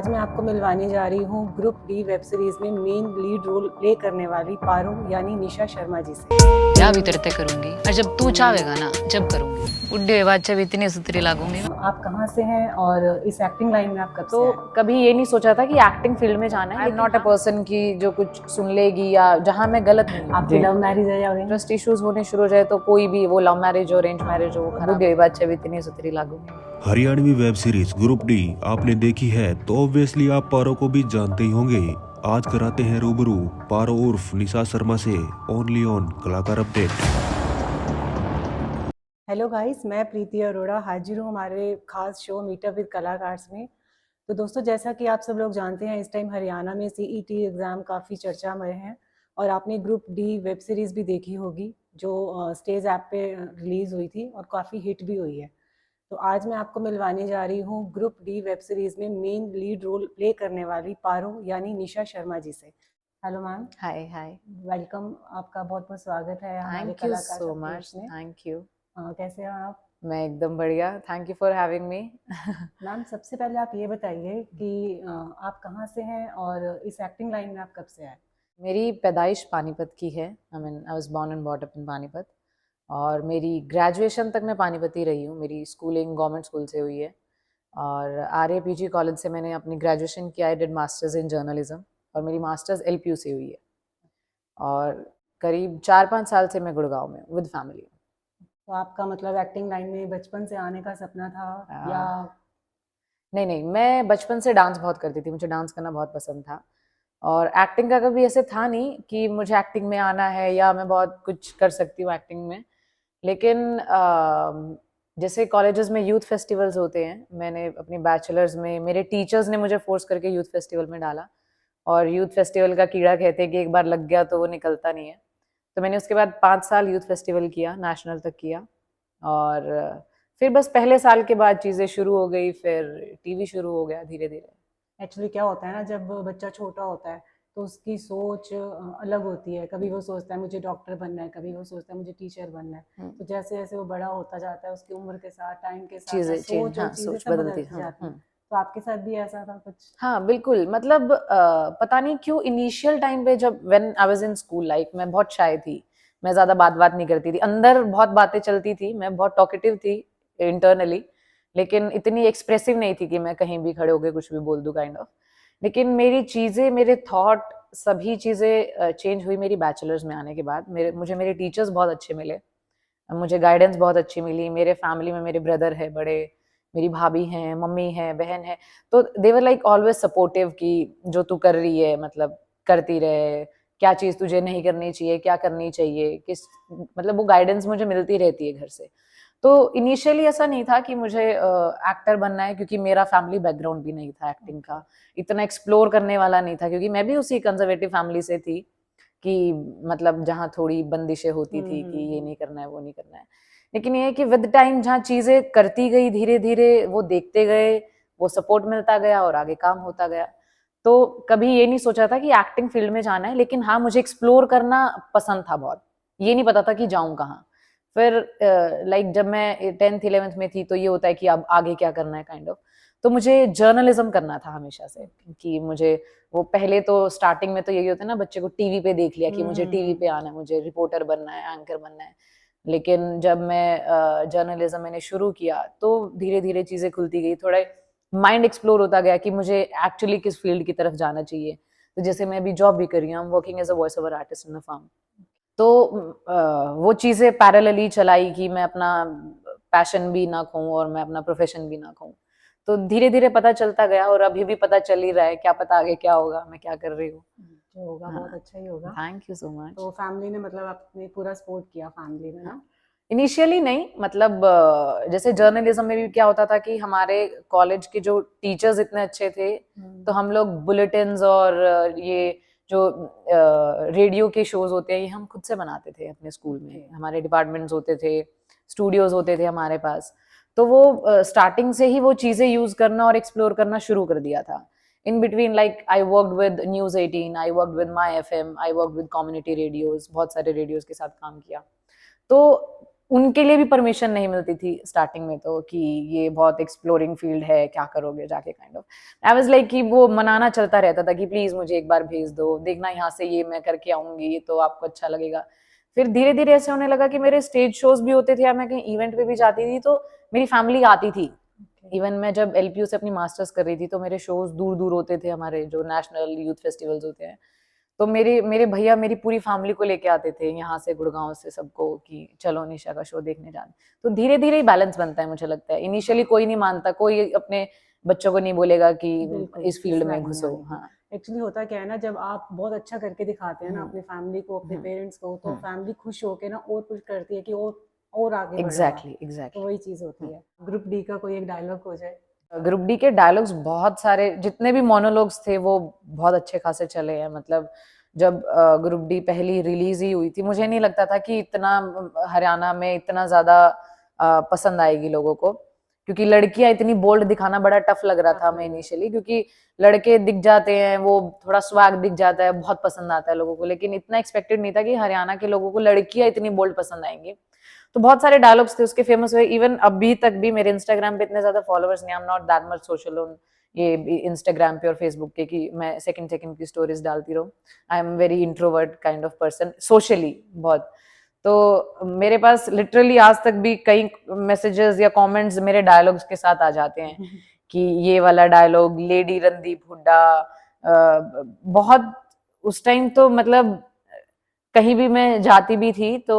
आज मैं आपको मिलवाने जा रही हूँ ग्रुप डी वेब सीरीज में मेन लीड रोल प्ले करने वाली पारो यानी निशा शर्मा जी से। क्या भी तेरे करूंगी और जब तू चाहेगा ना जब करूंगी बुढ़े बादशाह भी इतनी सुतरी लागूंगी। आप कहाँ से हैं और इस एक्टिंग लाइन में आप कब तो से आए? कभी ये नहीं सोचा था कि एक्टिंग फील्ड में जाना है। I am not a person की जो कुछ सुन लेगी या जहाँ मैं गलत नहीं हूँ। आपकी लव मैरिज है या ट्रस्ट इश्यूज होने शुरू हो जाए तो कोई भी वो लव मैरिज हो अरेंज मैरिज हो बुढ़े बादशाह भी इतनी सुतरी लागूंगी। Haryanvi web series group D आपने देखी है तो ऑब्वियसली आप पारो को भी जानते ही होंगे। आज कराते हैं रूबरू पारो उर्फ निशा शर्मा से ओनली ऑन कलाकार अपडेट। हेलो गाइस, मैं प्रीति अरोड़ा हाजिर हूँ हमारे खास शो मीटअप विद कलाकार्स में। तो दोस्तों, जैसा कि आप सब लोग जानते हैं, इस टाइम हरियाणा में सीईटी एग्ज़ाम काफ़ी चर्चा में है और आपने ग्रुप डी वेब सीरीज़ भी देखी होगी जो स्टेज ऐप पे रिलीज़ हुई थी और काफ़ी हिट भी हुई है। तो आज मैं आपको मिलवाने जा रही हूँ ग्रुप डी वेब सीरीज़ में मेन लीड रोल प्ले करने वाली पारो यानी निशा शर्मा जी से। Hello ma'am. Hi hi, welcome, आपका बहुत बहुत स्वागत है हमारे थैंक यू कलाकार सो अपडेट्स मच। में। Thank you. कैसे हैं आप? मैं एकदम बढ़िया, thank you for having me. Ma'am, सबसे पहले आप ये बताइए कि आप कहाँ से हैं और इस एक्टिंग लाइन में आप कब से आए? मेरी पैदाइश पानीपत की है। I was born and brought up in Panipat और मेरी ग्रेजुएशन तक मैं पानीपत ही रही हूँ। मेरी स्कूलिंग गवर्नमेंट स्कूल से हुई है और आर्य पीजी कॉलेज से मैंने अपनी ग्रेजुएशन किया। I did masters in journalism और मेरी मास्टर्स एलपीयू से हुई है और करीब 4-5 साल से मैं गुड़गांव में विद फैमिली। तो आपका मतलब एक्टिंग लाइन में बचपन से आने का सपना था या? नहीं, मैं बचपन से डांस बहुत करती थी, मुझे डांस करना बहुत पसंद था और एक्टिंग का कभी ऐसे था नहीं कि मुझे एक्टिंग में आना है या मैं बहुत कुछ कर सकती हूँ एक्टिंग में। लेकिन जैसे कॉलेजेस में यूथ फेस्टिवल्स होते हैं, मैंने अपनी बैचलर्स में मेरे टीचर्स ने मुझे फोर्स करके यूथ फेस्टिवल में डाला और यूथ फेस्टिवल का कीड़ा कहते हैं कि एक बार लग गया तो वो निकलता नहीं है। तो मैंने उसके बाद 5 साल यूथ फेस्टिवल किया, नेशनल तक किया और फिर बस पहले साल के बाद चीज़ें शुरू हो गई, फिर टीवी शुरू हो गया धीरे धीरे। एक्चुअली क्या होता है ना, जब बच्चा छोटा होता है तो उसकी सोच अलग होती है। कभी वो सोचता है मुझे डॉक्टर बनना है, कभी वो सोचता है मुझे टीचर बनना है। तो जैसे जैसे वो बड़ा होता जाता है, उसकी उम्र के साथ, टाइम के साथ चीज़ें सोच और चीज़ें सोच सब बदलती। बदलती जाती हैं। तो आपके साथ भी ऐसा था कुछ? हाँ, बिल्कुल। मतलब पता नहीं क्यों इनिशियल टाइम पे जब when I was in school like मैं बहुत शाय थी। मैं ज़्यादा बात नहीं करती थी। अंदर बहुत बातें चलती थी, मैं बहुत टॉकेटिव थी इंटरनली, लेकिन इतनी एक्सप्रेसिव नहीं थी कि मैं कहीं भी खड़े होके कुछ भी बोल दूँ काइंड ऑफ। लेकिन मेरी चीज़ें, मेरे थॉट सभी चीज़ें चेंज हुई मेरी बैचलर्स में आने के बाद। मुझे मेरे टीचर्स बहुत अच्छे मिले। मुझे गाइडेंस बहुत अच्छी मिली। मेरे फैमिली में मेरे ब्रदर है बड़े, मेरी भाभी हैं, मम्मी है, बहन है। तो दे वर लाइक ऑलवेज सपोर्टिव कि जो तू कर रही है मतलब करती रहे, क्या चीज़ तुझे नहीं करनी चाहिए, क्या करनी चाहिए, किस मतलब वो गाइडेंस मुझे मिलती रहती है घर से। तो इनिशियली ऐसा नहीं था कि मुझे एक्टर बनना है, क्योंकि मेरा फैमिली बैकग्राउंड भी नहीं था एक्टिंग का, इतना एक्सप्लोर करने वाला नहीं था, क्योंकि मैं भी उसी कंजर्वेटिव फैमिली से थी कि मतलब जहाँ थोड़ी बंदिशें होती थी कि ये नहीं करना है, वो नहीं करना है। लेकिन ये है कि विद टाइम जहाँ चीज़ें करती गई धीरे धीरे, वो देखते गए, वो सपोर्ट मिलता गया और आगे काम होता गया। तो कभी ये नहीं सोचा था कि एक्टिंग फील्ड में जाना है, लेकिन हाँ मुझे एक्सप्लोर करना पसंद था बहुत। ये नहीं पता था कि जाऊँ कहाँ। फिर लाइक जब मैं 10th 11th में थी तो ये होता है कि अब आगे क्या करना है काइंड ऑफ। तो मुझे जर्नलिज्म करना था हमेशा से कि मुझे वो पहले तो स्टार्टिंग में तो यही होता है ना, बच्चे को टीवी पे देख लिया कि मुझे टीवी पे आना है, मुझे रिपोर्टर बनना है, एंकर बनना है। लेकिन जब मैं जर्नलिज्म मैंने शुरू किया तो धीरे धीरे चीज़ें खुलती गई, थोड़ा माइंड एक्सप्लोर होता गया कि मुझे एक्चुअली किस फील्ड की तरफ जाना चाहिए। तो जैसे मैं अभी जॉब भी कर रही हूँ, working as a voice over artist in a firm. तो वो चीज़ें पैरेलली चलाई कि मैं अपना पैशन भी ना खोऊं और मैं अपना प्रोफेशन भी ना खोऊं। तो धीरे धीरे पता चलता गया और अभी भी पता चल ही रहा है, क्या पता आगे क्या होगा, मैं क्या कर रही हूँ। जो होगा बहुत अच्छा ही होगा। Thank you so much. तो फैमिली ने मतलब आपने पूरा सपोर्ट किया फैमिली में ना? इनिशियली नहीं, मतलब जैसे जर्नलिज्म में भी क्या होता था कि हमारे कॉलेज के जो टीचर्स इतने अच्छे थे, तो हम लोग बुलेटिन्स और ये जो रेडियो के शोज होते हैं ये हम खुद से बनाते थे अपने स्कूल में। हमारे डिपार्टमेंट्स होते थे, स्टूडियोज होते थे हमारे पास। तो वो स्टार्टिंग से ही वो चीज़ें यूज करना और एक्सप्लोर करना शुरू कर दिया था। In between like I worked with news 18, I worked with my FM, I worked with community radios, बहुत सारे रेडियोज के साथ काम किया। तो उनके लिए भी परमिशन नहीं मिलती थी स्टार्टिंग में, तो कि ये बहुत एक्सप्लोरिंग फील्ड है, क्या करोगे जाके, kind of I was like कि वो मनाना चलता रहता था कि प्लीज मुझे एक बार भेज दो, देखना यहाँ से ये मैं करके आऊंगी, ये तो आपको अच्छा लगेगा। फिर धीरे धीरे ऐसे होने लगा कि मेरे स्टेज शोज भी होते थे या मैं कहीं इवेंट पे भी जाती थी तो मेरी फैमिली आती थी। इवन मैं जब एलपीयू से अपनी मास्टर्स कर रही थी तो मेरे शोज दूर दूर होते थे, हमारे जो नेशनल यूथ फेस्टिवल्स होते हैं, तो मेरे मेरे भैया मेरी पूरी फैमिली को लेके आते थे यहाँ से, गुड़गांव से, सबको कि चलो निशा का शो देखने जाना। तो धीरे धीरे ही बैलेंस बनता है, मुझे लगता है। इनिशियली कोई नहीं मानता, कोई अपने बच्चों को नहीं बोलेगा कि बिल्कुल, इस फील्ड में लाइन घुसो। आने की। हाँ, एक्चुअली होता क्या है ना, जब आप बहुत अच्छा करके दिखाते हैं ना हम्म, अपनी फैमिली को, अपने हम्म, पेरेंट्स को, तो हम्म, फैमिली खुश होके ना और पुश करती है कि और आगे बढ़ो आप। एग्जैक्टली तो एग्जैक्टली। वही चीज होती है। ग्रुप डी का कोई एक डायलॉग हो जाए। ग्रुप डी के डायलॉग्स बहुत सारे, जितने भी मोनोलॉग्स थे वो बहुत अच्छे खासे चले हैं। मतलब जब ग्रुप डी पहली रिलीज ही हुई थी, मुझे नहीं लगता था कि इतना हरियाणा में इतना ज्यादा पसंद आएगी लोगों को, क्योंकि लड़कियां इतनी बोल्ड दिखाना बड़ा टफ लग रहा था हमें इनिशियली, क्योंकि लड़के दिख जाते हैं, वो थोड़ा स्वैग दिख जाता है, बहुत पसंद आता है लोगों को, लेकिन इतना एक्सपेक्टेड नहीं था कि हरियाणा के लोगों को लड़कियां इतनी बोल्ड पसंद आएंगी। तो बहुत सारे डायलॉग्स थे उसके, फेमस हुए। इवन अभी तक भी मेरे इंस्टाग्राम पे इतने ज्यादा फॉलोअर्स नहीं, I am not that much social on ये इंस्टाग्राम पे और फेसबुक पे कि मैं सेकंड सेकंड की स्टोरीज डालती रहूं। I am very introvert kind of person socially बहुत। तो मेरे पास लिटरली आज तक भी कई मैसेजेस या कमेंट्स मेरे डायलॉग्स के साथ आ जाते हैं कि ये वाला डायलॉग, लेडी रणदीप हुड्डा, बहुत उस टाइम तो मतलब कहीं भी मैं जाती भी थी तो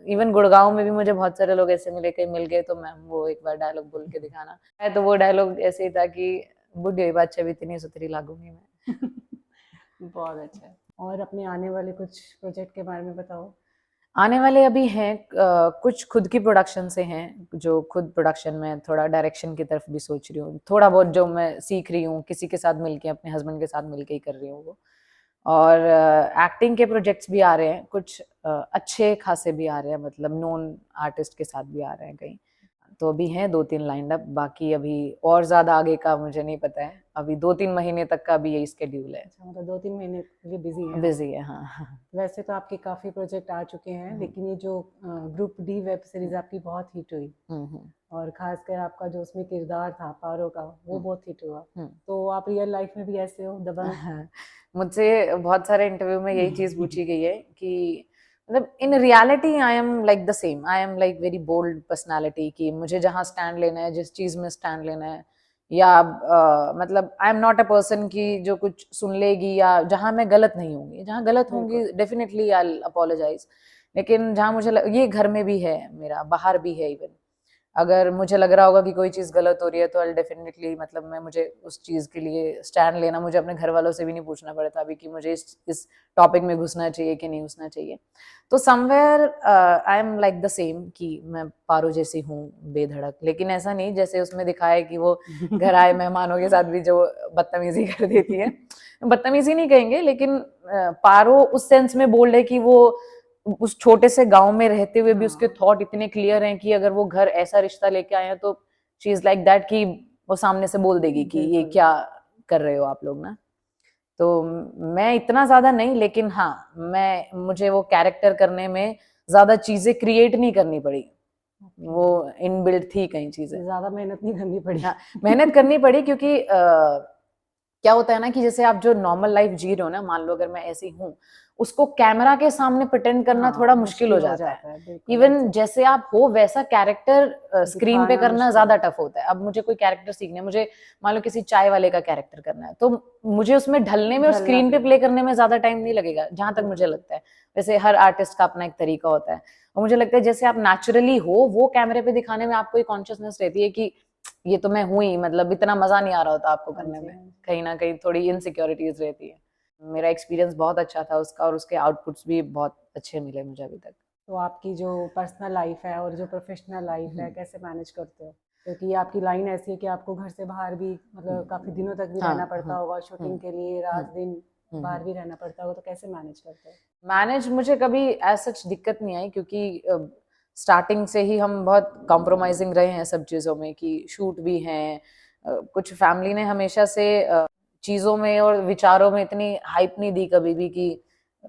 इवन गुड़गांव में भी मुझे बहुत सारे लोग ऐसे मिले, कहीं मिल गए तो मैम वो एक बार डायलॉग बोल के दिखाना है, तो वो डायलॉग ऐसे ही था कि बुढ़ी बादशाह भी इतनी सुथरी लागूंगी मैं। बहुत अच्छा है। और अपने आने वाले कुछ प्रोजेक्ट के बारे में बताओ। आने वाले अभी हैं कुछ खुद की प्रोडक्शन से हैं, जो खुद प्रोडक्शन में थोड़ा डायरेक्शन की तरफ भी सोच रही हूँ, थोड़ा बहुत जो मैं सीख रही हूँ किसी के साथ मिलके, अपने हस्बैंड के साथ मिलके ही कर रही हूँ वो। और एक्टिंग के प्रोजेक्ट्स भी आ रहे हैं कुछ, अच्छे खासे भी आ रहे हैं, मतलब नोन आर्टिस्ट के साथ भी आ रहे हैं कहीं। तो अभी हैं 2-3 लाइंड अप, बाकी अभी और ज्यादा आगे का मुझे नहीं पता है। अभी 2-3 महीने तक का भी यही स्केड्यूल है। अच्छा, मतलब 2-3 महीने के लिए बिजी है। बिजी है, हाँ। वैसे तो आपके काफी प्रोजेक्ट आ चुके हैं, लेकिन ये जो ग्रुप डी वेब सीरीज आपकी बहुत हिट हुई, और खासकर आपका जो उसमें किरदार था पारो का, वो बहुत हिट हुआ। तो आप रियल लाइफ में भी ऐसे हो दबंग? मुझसे बहुत सारे इंटरव्यू में यही चीज पूछी गई है कि मतलब in reality I am like the same, I am like very bold personality, कि मुझे जहाँ स्टैंड लेना है, जिस चीज में स्टैंड लेना है, या मतलब I am not a person की जो कुछ सुन लेगी, या जहाँ मैं गलत नहीं होंगी, जहाँ गलत होंगी डेफिनेटली आई अपोलोजाइज। लेकिन जहाँ ये घर में भी है मेरा, बाहर भी है, इवन अगर मुझे लग रहा होगा कि कोई चीज गलत हो रही है तो आई डेफिनेटली, मतलब मैं, मुझे उस चीज के लिए स्टैंड लेना, मुझे अपने घर वालों से भी नहीं पूछना पड़ता अभी कि मुझे इस टॉपिक में घुसना चाहिए कि नहीं घुसना चाहिए। तो somewhere I am like the same, कि मैं पारो जैसी हूँ बेधड़क, लेकिन ऐसा नहीं जैसे उसमें दिखाया है कि वो घर आए मेहमानों के साथ भी जो बदतमीजी कर देती है। बदतमीजी नहीं कहेंगे, लेकिन पारो उस सेंस में बोल्ड है कि वो उस छोटे से गांव में रहते हुए भी उसके थॉट इतने क्लियर हैं कि अगर वो घर ऐसा रिश्ता लेके आए हैं तो शी इज लाइक दैट, कि वो सामने से बोल देगी कि ये क्या कर रहे हो आप लोग ना। तो मैं इतना ज्यादा नहीं, लेकिन हाँ मुझे वो कैरेक्टर करने में ज्यादा चीजें क्रिएट नहीं करनी पड़ी, वो इनबिल्ट थी कई चीजें। ज्यादा मेहनत नहीं करनी पड़ी। हाँ, मेहनत करनी पड़ी, क्योंकि क्या होता है ना कि जैसे आप जो नॉर्मल लाइफ जी रहे हो ना, मान लो अगर मैं ऐसी हूँ, उसको कैमरा के सामने प्रिटेंड करना थोड़ा मुश्किल हो जाता है। इवन जैसे आप हो वैसा कैरेक्टर स्क्रीन पे करना ज्यादा टफ होता है। अब मुझे कोई कैरेक्टर सीखना है, मुझे मान लो किसी चाय वाले का कैरेक्टर करना है, तो मुझे उसमें ढलने में और स्क्रीन पे प्ले करने में ज्यादा टाइम नहीं लगेगा, जहां तक मुझे लगता है। वैसे हर आर्टिस्ट का अपना एक तरीका होता है, और मुझे लगता है जैसे आप नेचुरली हो, वो कैमरे पे दिखाने में आपको एक कॉन्शियसनेस रहती है कि ये तो मैं हुई, मतलब इतना मजा नहीं आ रहा होता आपको करने में, कहीं ना कहीं थोड़ी इनसिक्योरिटीज रहती है। मेरा एक्सपीरियंस बहुत अच्छा था उसका, और उसके आउटपुट्स भी बहुत अच्छे मिले मुझे अभी तक। तो आपकी जो पर्सनल लाइफ है और जो प्रोफेशनल लाइफ है, कैसे मैनेज करते हो? क्योंकि आपकी लाइन ऐसी है कि आपको घर से बाहर भी, मतलब काफी दिनों तक भी रहना पड़ता होगा शूटिंग के लिए, रात दिन बाहर भी रहना पड़ता होगा, तो कैसे मैनेज करते हो? मैनेज मुझे कभी ऐसा सच दिक्कत नहीं आई, क्योंकि स्टार्टिंग से ही हम बहुत कॉम्प्रोमाइजिंग रहे हैं सब चीज़ों में, कि शूट भी हैं, कुछ फैमिली ने हमेशा से चीज़ों में और विचारों में इतनी हाइप नहीं दी कभी भी कि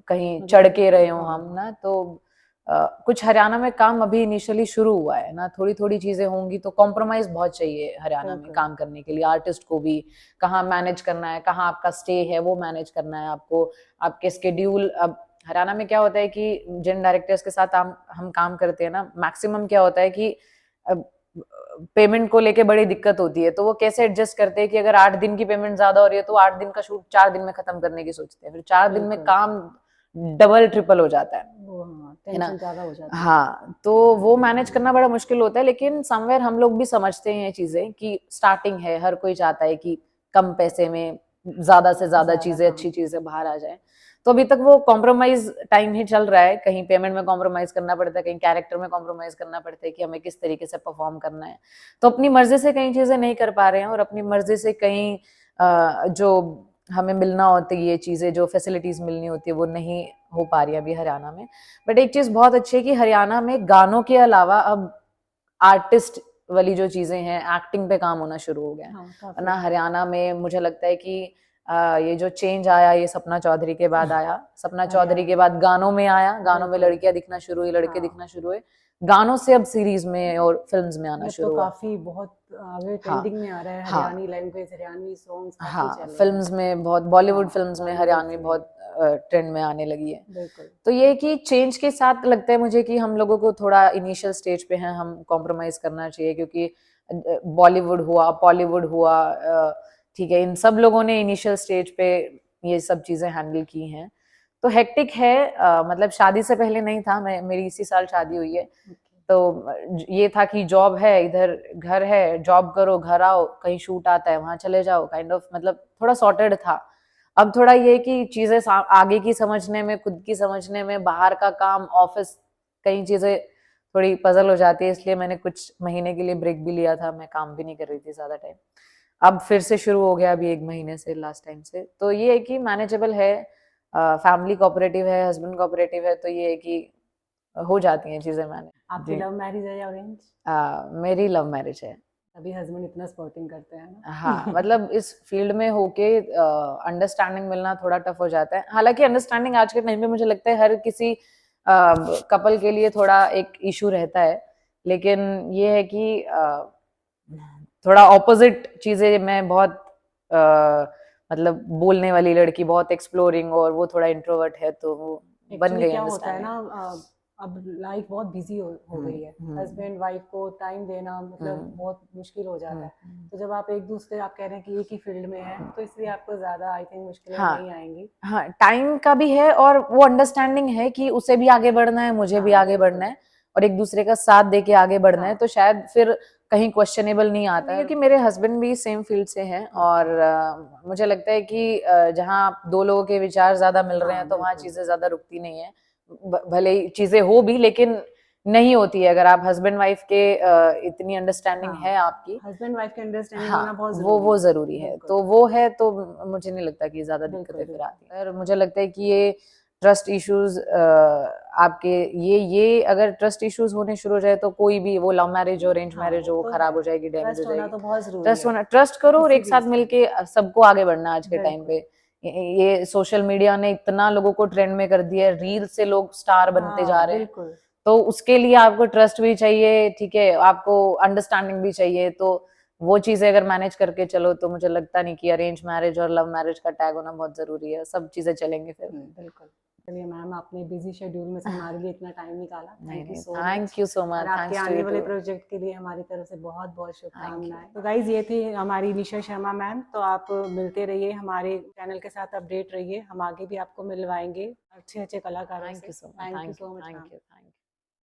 कहीं चढ़ के रहे हो हम ना। तो कुछ हरियाणा में काम अभी इनिशियली शुरू हुआ है ना, थोड़ी थोड़ी चीजें होंगी, तो कॉम्प्रोमाइज बहुत चाहिए हरियाणा में बिल्कुल। काम करने के लिए आर्टिस्ट को भी। कहाँ मैनेज करना है, कहाँ आपका स्टे है वो मैनेज करना है आपको, आपके स्केड्यूल। अब हरियाणा में क्या होता है कि जिन डायरेक्टर्स के साथ हम काम करते हैं ना, मैक्सिमम क्या होता है कि पेमेंट को लेके बड़ी दिक्कत होती है, तो वो कैसे एडजस्ट करते हैं कि अगर 8 दिन की पेमेंट ज्यादा हो रही है तो 8 दिन का शूट 4 दिन में खत्म करने की सोचते हैं, फिर 4 दिन में बिल्कुल। काम डबल ट्रिपल हो जाता है वो हाँ, है ना। टेंशन ज्यादा हो जाती है। हाँ, तो वो मैनेज करना बड़ा मुश्किल होता है, लेकिन समवेयर हम लोग भी समझते हैं ये चीजें कि स्टार्टिंग है, हर कोई चाहता है कि कम पैसे में ज्यादा से ज्यादा ज्यादा चीजें, काम। अच्छी चीजें बाहर आ जाए। तो अभी तक वो कॉम्प्रोमाइज टाइम ही चल रहा है, कहीं पेमेंट में कॉम्प्रोमाइज करना पड़ता है, कहीं कैरेक्टर में कॉम्प्रोमाइज करना पड़ता है कि हमें किस तरीके से परफॉर्म करना है। तो अपनी मर्जी से कई चीजें नहीं कर पा रहे हैं, और अपनी मर्जी से कहीं जो हमें मिलना होती है, ये चीजें जो फैसिलिटीज मिलनी होती है वो नहीं हो पा रही है अभी हरियाणा में। बट एक चीज बहुत अच्छी है कि हरियाणा में गानों के अलावा अब आर्टिस्ट वाली जो चीजें हैं, एक्टिंग पे काम होना शुरू हो गया है। हाँ, काफी। ना हरियाणा में मुझे लगता है कि ये जो चेंज आया, ये सपना चौधरी के बाद आया, सपना चौधरी के बाद गानों में आया, गानों में बिल्कुल। लड़कियां दिखना शुरू हुई, लड़के हाँ। दिखना शुरू हुए, गानों से अब सीरीज में और फिल्म्स में आना ये तो शुरू हुआ। काफी बहुत आगे हाँ ट्रेंडिंग में आ रहा है, हाँ हरियाणी लैंग्वेज, हरियाणवी सॉन्ग्स काफी हाँ, चल रहे हैं। फिल्म्स में बहुत, बॉलीवुड हाँ, फिल्म्स में बॉलीवुड हरियाणवी में। बहुत ट्रेंड में आने लगी है। बिल्कुल। तो ये कि चेंज के साथ लगता है मुझे कि हम लोगों को थोड़ा इनिशियल स्टेज पे हैं, हम कॉम्प्रोमाइज करना चाहिए, क्योंकि बॉलीवुड हुआ, बॉलीवुड हुआ, ठीक है, इन सब लोगों ने इनिशियल स्टेज पे ये सब चीजें हैंडल की हैं। तो हेक्टिक है, मतलब शादी से पहले नहीं था, मेरी इसी साल शादी हुई है, तो ये था कि जॉब है, इधर घर है, जॉब करो, घर आओ, कहीं शूट आता है वहां चले जाओ, काइंड ऑफ, मतलब थोड़ा सॉर्टेड था। अब थोड़ा ये कि चीजें आगे की समझने में, खुद की समझने में, बाहर का काम, ऑफिस, कई चीजें थोड़ी पजल हो जाती है, इसलिए मैंने कुछ महीने के लिए ब्रेक भी लिया था, मैं काम भी नहीं कर रही थी ज्यादा टाइम। अब फिर से शुरू हो गया अभी 1 महीने से, लास्ट टाइम से। तो ये है कि मैनेजेबल है, फैमिली कोऑपरेटिव है, हस्बैंड कोऑपरेटिव है, तो ये है कि हो जाती हैं चीजें मैनेज। आपकी जी, लव मैरिज है या अरेंज? मेरी लव मैरिज है। अभी हस्बैंड इतना सपोर्टिंग करते हैं ना। हाँ, मतलब इस फील्ड में होके अंडरस्टैंडिंग मिलना थोड़ा टफ हो जाता है। हालांकि अंडरस्टैंडिंग आज के टाइम में मुझे लगता है हर किसी कपल के लिए थोड़ा एक इशू रहता है, लेकिन ये है कि थोड़ा ऑपोजिट चीजें, मैं बहुत मतलब बोलने वाली लड़की, बहुत एक्सप्लोरिंग, और वो थोड़ा इंट्रोवर्ट है, तो वो बन एक्चुअली गई क्या होता है ना, अंडरस्टैंडिंग। अब लाइफ बहुत बिजी हो गई है, हस्बैंड वाइफ को टाइम देना मतलब बहुत मुश्किल हो जाता है। तो जब आप एक दूसरे, आप कह रहे हैं कि एक ही फील्ड में है, तो इसलिए आपको ज्यादा आई थिंक मुश्किलें हाँ नहीं आएंगी। हाँ, टाइम का भी है, और वो अंडरस्टैंडिंग है कि उसे भी आगे बढ़ना है, मुझे भी हाँ, आगे बिल्कुल। बढ़ना है, और एक दूसरे का साथ दे के आगे बढ़ना है, हाँ। तो शायद फिर कहीं क्वेश्चनेबल नहीं आता है, क्योंकि मेरे हस्बैंड भी सेम फील्ड से हैं, और मुझे लगता है कि जहाँ दो लोगों के विचार ज्यादा मिल रहे हाँ, हैं, तो वहाँ बिल्कुल। चीजें ज्यादा रुकती नहीं है। भले ही चीजें हो भी, लेकिन नहीं होती है अगर आप हस्बैंड वाइफ के इतनी अंडरस्टैंडिंग है हाँ, आपकी। हस्बैंड वाइफ की अंडरस्टैंडिंग होना हाँ, बहुत वो जरूरी है। जरूरी है, बिल्कुल। तो वो है, तो मुझे नहीं लगता कि ज्यादा बिल्कुल दिक्कतें फिर बिल्कुल। आती हैं। और मुझे लगता है कि ये ट्रस्ट इश्यूज आपके, ये अगर ट्रस्ट इश्यूज होने शुरू हो जाए, तो कोई भी, वो लव मैरिज हो, अरेंज हाँ, मैरिज वो हो, तो खराब है। हो जाएगी, डैमेज हो ट्रस्ट होना जाएगी। तो बहुत जरूरी ट्रस्ट है होना, ट्रस्ट करो, और किसी एक भी साथ रिश्ते में। मिलके सबको आगे बढ़ना आज के टाइम बिल्कुल। पे। ये सोशल मीडिया ने इतना लोगों को ट्रेंड में कर दिया है, रील से लोग स्टार बनते जा हाँ, रहे हैं, बिल्कुल। तो उसके लिए आपको ट्रस्ट भी चाहिए, ठीक है, आपको अंडरस्टैंडिंग भी चाहिए, तो वो चीजें अगर मैनेज करके चलो, तो मुझे लगता नहीं कि अरेंज मैरिज और लव मैरिज का टैग होना बहुत जरूरी है, सब चीजें चलेंगे फिर। बिल्कुल। चलिए मैम, आपने बिजी शेड्यूल में से हमारे लिए इतना टाइम निकाला, नहीं थैंक यू नहीं, so much. Thank you so और मच, आपके थैंक्स टू आने यू वाले टू। प्रोजेक्ट के लिए हमारी तरफ से बहुत बहुत थैंक यू। शुभकामनाएं। तो गाइज, ये थी हमारी निशा शर्मा मैम। तो आप मिलते रहिए, हमारे चैनल के साथ अपडेट रहिए, हम आगे भी आपको मिलवाएंगे अच्छे अच्छे कलाकारों थैंक से। You so much, thank you thank you, so much thank ma'am. You, thank you.